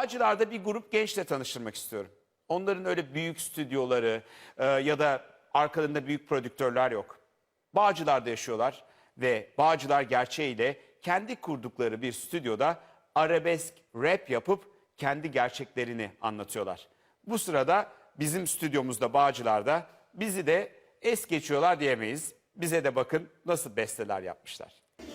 Bağcılar'da bir grup gençle tanıştırmak istiyorum. Onların öyle büyük stüdyoları ya da arkalarında büyük prodüktörler yok. Bağcılar'da yaşıyorlar ve Bağcılar gerçeğiyle kendi kurdukları bir stüdyoda arabesk rap yapıp kendi gerçeklerini anlatıyorlar. Bu sırada bizim stüdyomuzda Bağcılar'da bizi de es geçiyorlar diyemeyiz. Bize de bakın nasıl besteler yapmışlar.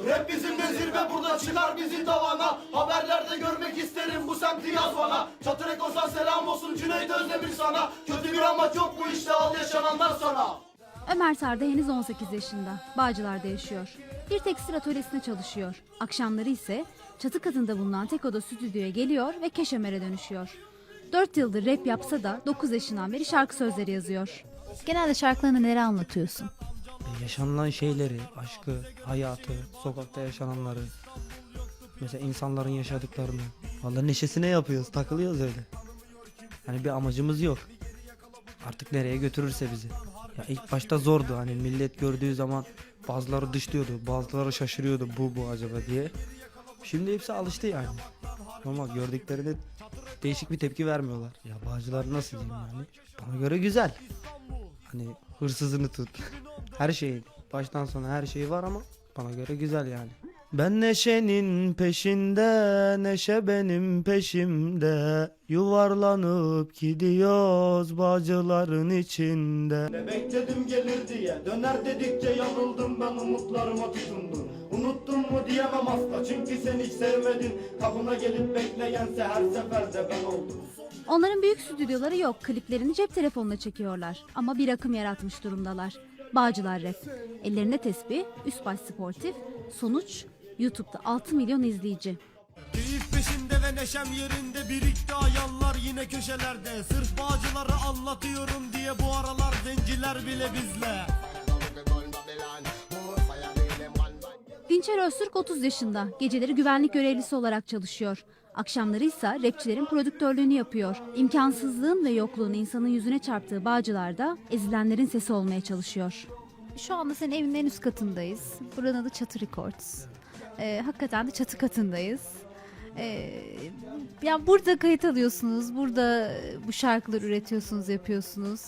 Rap bizimle zirve, burada çıkar bizi tavana. Haberlerde görmek isterim bu semti, yaz bana. Çatı Rekos'a selam olsun, Cüneyt Özdemir sana. Kötü bir amaç yok bu işte, al yaşananlar sana. Ömer Sarda henüz 18 yaşında. Bağcılar'da yaşıyor. Bir tekstil atölyesinde çalışıyor. Akşamları ise çatı katında bulunan tek oda stüdyoya geliyor ve keşemere dönüşüyor. 4 yıldır rap yapsa da 9 yaşından beri şarkı sözleri yazıyor. Genelde şarkılarını nereye anlatıyorsun? Yaşanılan şeyleri, aşkı, hayatı, sokakta yaşananları, mesela insanların yaşadıklarını, vallahi neşesine yapıyoruz, takılıyoruz öyle. Hani bir amacımız yok. Artık nereye götürürse bizi. Ya ilk başta zordu, hani millet gördüğü zaman bazıları dışlıyordu, bazıları şaşırıyordu bu acaba diye. Şimdi hepsi alıştı yani. Ama gördüklerinde değişik bir tepki vermiyorlar. Ya Bağcılar nasıl diyeyim yani? Bana göre güzel. Hani hırsızını tut. Her şey, baştan sona her şey var ama bana göre güzel yani. Ben neşenin peşinde, neşe benim peşimde. Yuvarlanıp gidiyoruz Bağcıların içinde. Ne bekledim gelir diye, döner dedikçe yanıldım, ben umutlarıma tutundum. Unuttun mu diyemem asla, çünkü sen hiç sevmedin. Kapına gelip bekleyense her seferde ben oldum. Onların büyük stüdyoları yok. Kliplerini cep telefonuna çekiyorlar. Ama bir akım yaratmış durumdalar. Bağcılar Rap. Ellerinde tesbih, üst baş sportif. Sonuç YouTube'da 6 milyon izleyici. Keyif peşinde ve neşem yerinde, birikti ayanlar yine köşelerde. Sırf Bağcıları anlatıyorum diye bu aralar zenciler bile bizle. Dinçer Öztürk 30 yaşında. Geceleri güvenlik görevlisi olarak çalışıyor. Akşamları ise rapçilerin prodüktörlüğünü yapıyor. İmkansızlığın ve yokluğun insanın yüzüne çarptığı Bağcılar'da ezilenlerin sesi olmaya çalışıyor. Şu anda senin evinin en üst katındayız. Buranın adı Çatı Records. Hakikaten de çatı katındayız. Yani burada kayıt alıyorsunuz, burada bu şarkıları üretiyorsunuz, yapıyorsunuz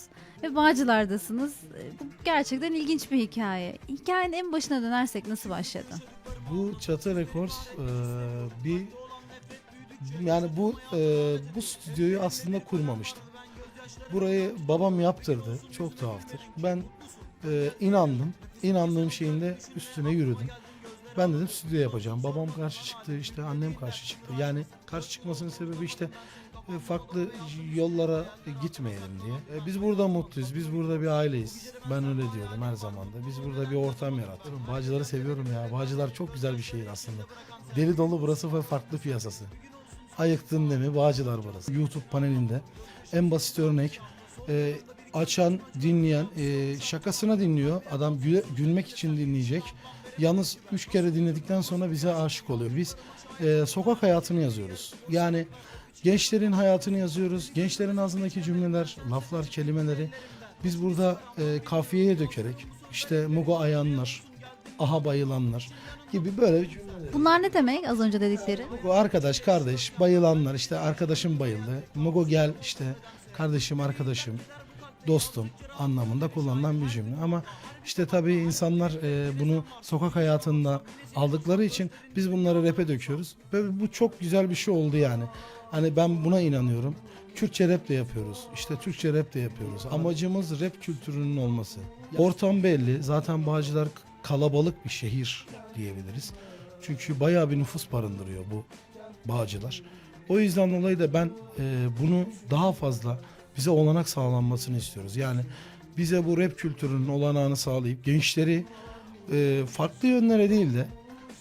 ve Bağcılar'dasınız. Bu gerçekten ilginç bir hikaye. Hikayenin en başına dönersek nasıl başladı? Bu Çatı Records bu stüdyoyu aslında kurmamıştım. Burayı babam yaptırdı. Çok tuhaftır. Ben inandım. İnandığım şeyin de üstüne yürüdüm. Ben dedim stüdyo yapacağım. Babam karşı çıktı, işte annem karşı çıktı. Yani karşı çıkmasının sebebi işte farklı yollara gitmeyelim diye. Biz burada mutluyuz. Biz burada bir aileyiz. Ben öyle diyorum her zaman da. Biz burada bir ortam yarattık. Bağcılar'ı seviyorum ya. Bağcılar çok güzel bir şehir aslında. Deli dolu burası ve farklı piyasası. Ayıktın değil mi? Bağcılar burası. YouTube panelinde en basit örnek, açan, dinleyen, şakasına dinliyor. Adam gülmek için dinleyecek. Yalnız 3 kere dinledikten sonra bize aşık oluyor. Biz sokak hayatını yazıyoruz. Yani gençlerin hayatını yazıyoruz. Gençlerin ağzındaki cümleler, laflar, kelimeleri biz burada kafiyeye dökerek işte Mugo ayanlar, aha bayılanlar gibi böyle cümleler. Bunlar ne demek az önce dedikleri? Mugo arkadaş, kardeş, bayılanlar, işte arkadaşım bayıldı. Mugo gel, işte kardeşim, arkadaşım, dostum anlamında kullanılan bir cümle. Ama işte tabii insanlar bunu sokak hayatında aldıkları için biz bunları rap'e döküyoruz. Ve bu çok güzel bir şey oldu yani. Hani ben buna inanıyorum. Kürtçe rap de yapıyoruz. İşte Türkçe rap de yapıyoruz. Amacımız rap kültürünün olması. Ortam belli. Zaten Bağcılar kalabalık bir şehir diyebiliriz. Çünkü bayağı bir nüfus barındırıyor bu Bağcılar. O yüzden dolayı da ben bunu daha fazla bize olanak sağlanmasını istiyoruz. Yani bize bu rap kültürünün olanağını sağlayıp gençleri farklı yönlere değil de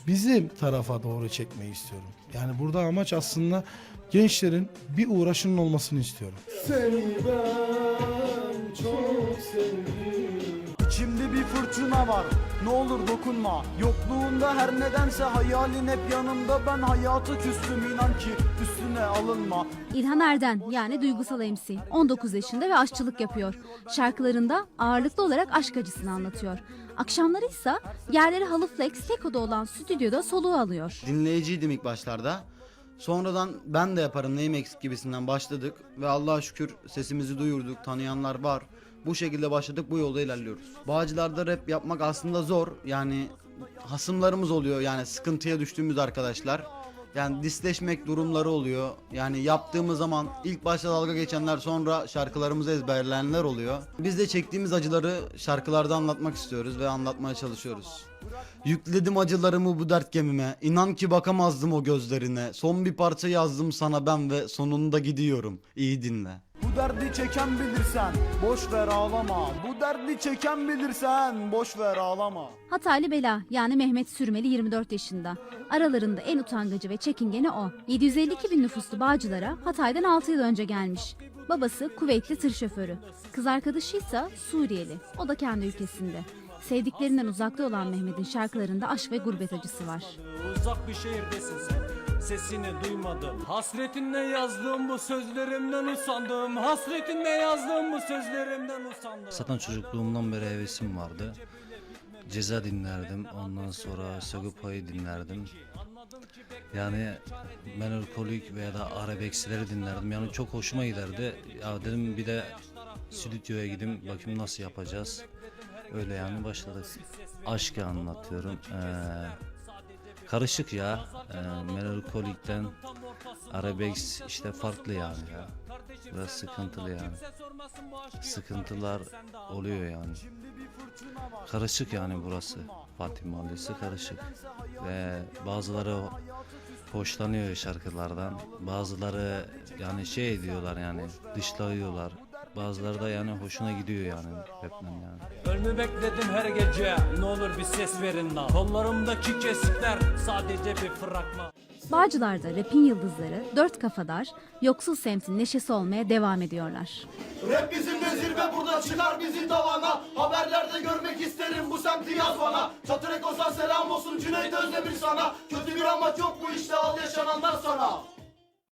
bizim tarafa doğru çekmeyi istiyorum. Yani burada amaç aslında gençlerin bir uğraşının olmasını istiyorum. Seni ben çok sevdim. İçimde bir fırtına var, ne olur dokunma. Yokluğunda her nedense hayalin hep yanımda. Ben hayata küstüm, inan ki üstüne alınma. İlhan Erden yani duygusal MC. 19 yaşında ve aşçılık yapıyor. Şarkılarında ağırlıklı olarak aşk acısını anlatıyor. Akşamları ise yerleri halı flex tek oda olan stüdyoda soluğu alıyor. Dinleyiciydim ilk başlarda. Sonradan ben de yaparım neyim eksik gibisinden başladık ve Allah'a şükür sesimizi duyurduk, tanıyanlar var. Bu şekilde başladık, bu yolda ilerliyoruz. Bağcılar'da rap yapmak aslında zor. Yani hasımlarımız oluyor, yani sıkıntıya düştüğümüz arkadaşlar. Yani disleşmek durumları oluyor. Yani yaptığımız zaman ilk başta dalga geçenler, sonra şarkılarımızı ezberleyenler oluyor. Biz de çektiğimiz acıları şarkılarda anlatmak istiyoruz ve anlatmaya çalışıyoruz. Yükledim acılarımı bu dert gemime. İnan ki bakamazdım o gözlerine. Son bir parça yazdım sana ben ve sonunda gidiyorum. İyi dinle. Bu derdi çeken bilirsen boş ver ağlama. Bu derdi çeken bilirsen boş ver ağlama. Hataylı Bela yani Mehmet Sürmeli 24 yaşında. Aralarında en utangacı ve çekingeni o. 752 bin nüfuslu Bağcılar'a Hatay'dan 6 yıl önce gelmiş. Babası Kuveytli tır şoförü. Kız arkadaşı ise Suriyeli. O da kendi ülkesinde. Sevdiklerinden uzakta olan Mehmet'in şarkılarında aşk ve gurbet acısı var. Uzak bir şehirdesin sen, sesini duymadım. Hasretinle yazdığım bu sözlerimden usandım. Hasretinle yazdığım bu sözlerimden usandım. Zaten çocukluğumdan beri hevesim vardı. Ceza dinlerdim, ondan sonra Sagopa'yı dinlerdim. Yani melankolik veya da arabeskleri dinlerdim. Yani çok hoşuma giderdi. Ya dedim bir de stüdyoya gideyim, bakayım nasıl yapacağız. Öyle yani başladık. Aşkı anlatıyorum. Karışık ya. Melankolikten arabesk işte farklı yani ya. Biraz sıkıntılı yani. Sıkıntılar oluyor yani. Karışık yani burası. Fatih Mahallesi karışık. Ve bazıları hoşlanıyor şarkılardan. Bazıları yani şey diyorlar yani dışlıyorlar. Bazıları da yani hoşuna gidiyor yani rapten yani. Ölümü bekledim her gece, ne olur bir ses verin lan. Kollarımdaki kesikler sadece bir fragman. Bağcılar'da rap'in yıldızları dört kafadar, yoksul semtin neşesi olmaya devam ediyorlar. Rap bizimle zirve burada çıkar bizi tavana. Haberlerde görmek isterim bu semti yaz bana. Çatır Ekos'a selam olsun Cüneyt Özdemir sana. Kötü bir amaç yok bu işte al yaşananlar sana.